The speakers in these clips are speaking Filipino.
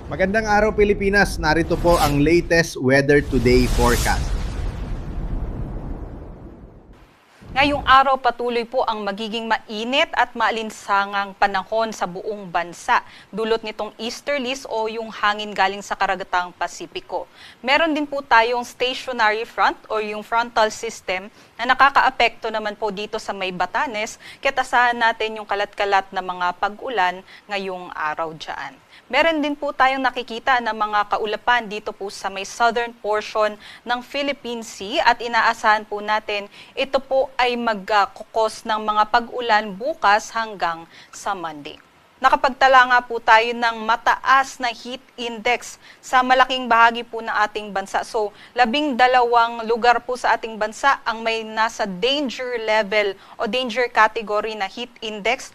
Magandang araw Pilipinas, narito po ang latest Weather Today forecast. Ngayong araw patuloy po ang magiging mainit at maalinsangang panahon sa buong bansa. Dulot nitong easterlies o yung hangin galing sa karagatang Pasipiko. Meron din po tayong stationary front o yung frontal system na nakakaapekto naman po dito sa may Batanes. Kaya asahan natin yung kalat-kalat na mga pag-ulan ngayong araw dyan. Meron din po tayong nakikita na mga kaulapan dito po sa may southern portion ng Philippine Sea at inaasahan po natin ito po ay magkukos ng mga pag-ulan bukas hanggang sa Monday. Nakapagtala nga po tayo ng mataas na heat index sa malaking bahagi po ng ating bansa. So, 12 lugar po sa ating bansa ang may nasa danger level o danger category na heat index.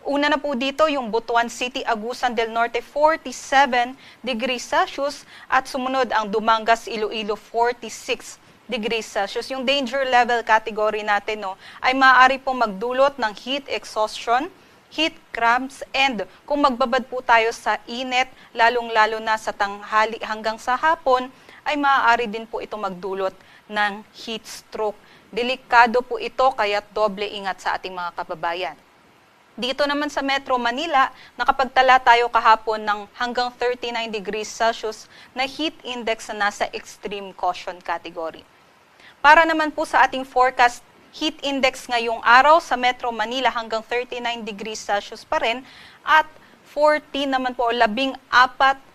Una na po dito yung Butuan City, Agusan del Norte, 47 degrees Celsius at sumunod ang Dumangas, Iloilo, 46 degrees Celsius. Yung danger level category natin ay maaari po magdulot ng heat exhaustion, heat cramps, and kung magbabad po tayo sa init, lalong-lalo na sa tanghali hanggang sa hapon, ay maaari din po ito magdulot ng heat stroke. Delikado po ito kaya doble ingat sa ating mga kababayan. Dito naman sa Metro Manila, nakapagtala tayo kahapon ng hanggang 39 degrees Celsius na heat index na nasa extreme caution category. Para naman po sa ating forecast, heat index ngayong araw sa Metro Manila hanggang 39 degrees Celsius pa rin at 14 naman po o 14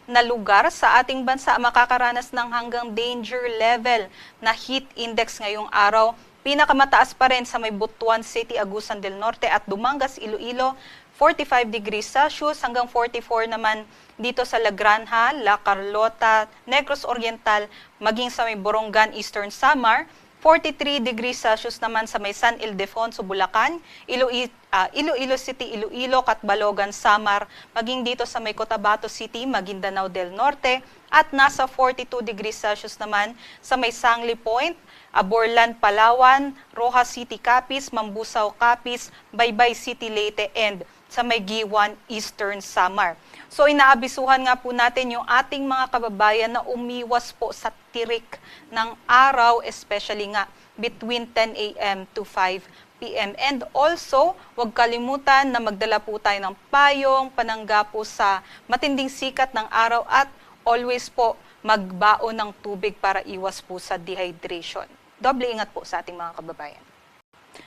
na lugar sa ating bansa makakaranas ng hanggang danger level na heat index ngayong araw. Pinakamataas pa rin sa may Butuan City, Agusan del Norte at Dumangas, Iloilo, 45 degrees Celsius hanggang 44 naman dito sa La Granja, La Carlota, Negros Oriental, maging sa may Borongan, Eastern Samar, 43 degrees Celsius naman sa may San Ildefonso, Bulacan, Iloilo City, Iloilo, Catbalogan, Samar, maging dito sa may Cotabato City, Maguindanao del Norte, at nasa 42 degrees Celsius naman sa may Sangli Point, Aborlan, Palawan, Rojas City, Capiz, Mambusaw, Capiz, Baybay City, Leyte, and sa may Giwan, Eastern Samar. So inaabisuhan nga po natin yung ating mga kababayan na umiwas po sa tirik ng araw, especially nga between 10 a.m. to 5 p.m. And also, huwag kalimutan na magdala po tayo ng payong, panangga po sa matinding sikat ng araw at always po magbaon ng tubig para iwas po sa dehydration. Doble ingat po sa ating mga kababayan.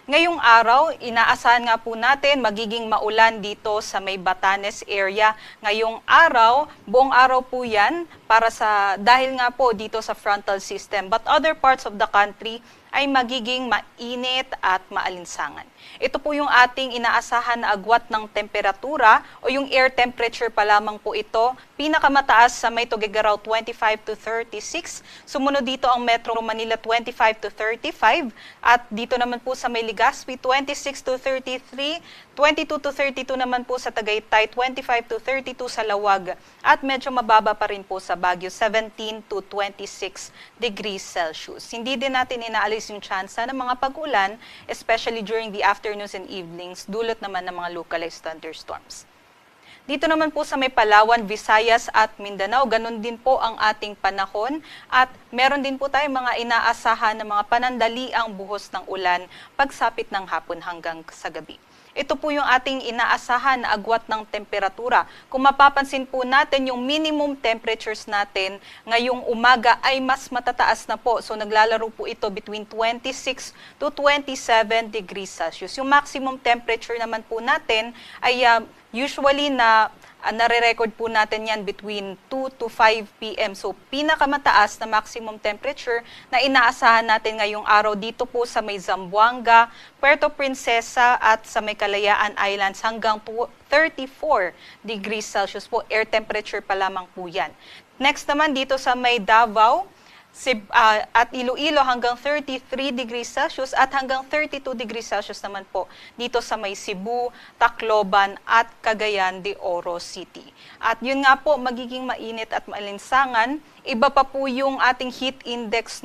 Ngayong araw, inaasahan nga po natin magiging maulan dito sa may Batanes area. Ngayong araw, buong araw po yan dahil nga po dito sa frontal system. But other parts of the country ay magiging mainit at maalinsangan. Ito po yung ating inaasahan na agwat ng temperatura o yung air temperature pa lamang po ito. Pinakamataas sa may Tuguegarao 25 to 36. Sumunod dito ang Metro Manila 25 to 35. At dito naman po sa may Legazpi 26 to 33. 22 to 32 naman po sa Tagaytay, 25 to 32 sa Lawag. At medyo mababa pa rin po sa Baguio, 17 to 26 degrees Celsius. Hindi din natin inaalis yung tsansa ng mga pag-ulan, especially during the afternoons and evenings, dulot naman ng mga localized thunderstorms. Dito naman po sa may Palawan, Visayas at Mindanao, ganun din po ang ating panahon at meron din po tayong mga inaasahan ng mga panandaliang buhos ng ulan pagsapit ng hapon hanggang sa gabi. Ito po yung ating inaasahan na agwat ng temperatura. Kung mapapansin po natin, yung minimum temperatures natin ngayong umaga ay mas matataas na po. So naglalaro po ito between 26 to 27 degrees Celsius. Yung maximum temperature naman po natin ay usually nare-record po natin yan between 2 to 5 p.m. So, pinakamataas na maximum temperature na inaasahan natin ngayong araw dito po sa may Zamboanga, Puerto Princesa at sa may Kalayaan Islands hanggang 34 degrees Celsius po. Air temperature pa lamang po yan. Next naman dito sa may Davao, at Iloilo hanggang 33 degrees Celsius at hanggang 32 degrees Celsius naman po dito sa may Cebu, Tacloban at Cagayan de Oro City. At yun nga po, magiging mainit at maalinsangan. Iba pa po yung ating heat index